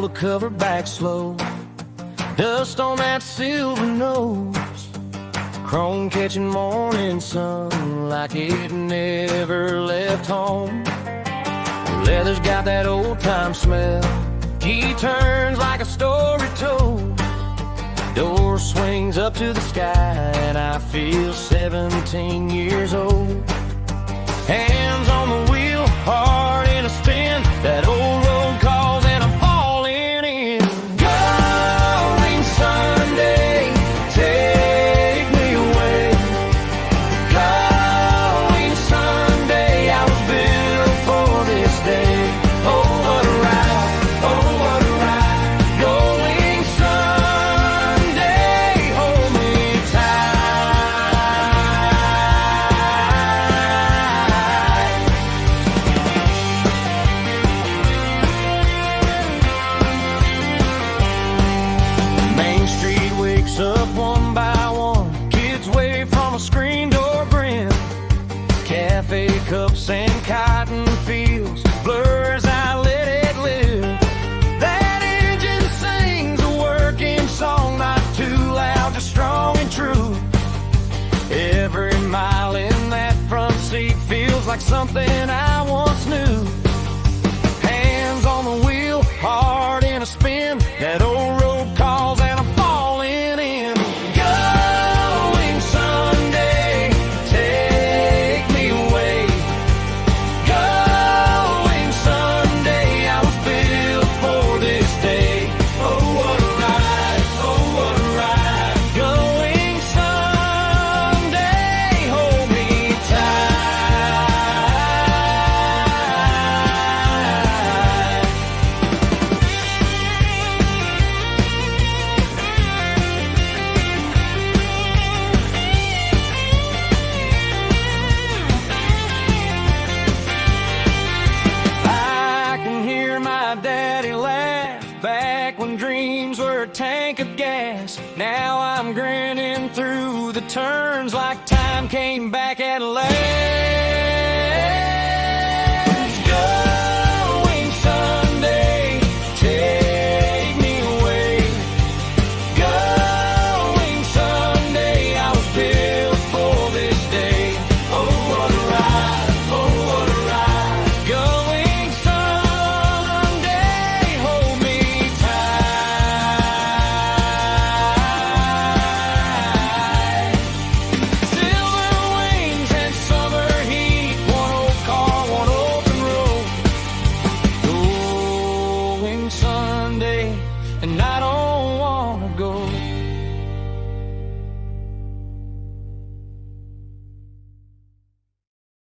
pull the cover back slow. Dust on that silver nose, chrome catching morning sun like it never left home. Leather's got that old-time smell, key turns like a story told. Door swings up to the sky and I feel 17 years old. Hands on the wheel, heart in a spin, that old road calls and I'm falling in. Gullwing Sunday, take me away. Gullwing Sunday, I was built for this day. Oh, what a ride, oh, what a ride. Gullwing Sunday, hold me up one by one, kids wave from a screen door grin. Cafe cups and cotton fields blur as I let it live. That engine sings a working song, not too loud, just strong and true. Every mile in that front seat feels like something I once knew. Hands on the wheel, heart in a spin, that old road calls and I'm falling in. Gullwing Sunday, take me away. Gullwing Sunday, I was built for this day. Oh, what a ride, oh, what a ride. Gullwing Sunday, hold me daddy laughed back when dreams were a tank of gas. Now I'm grinning through the turns like time came back at last.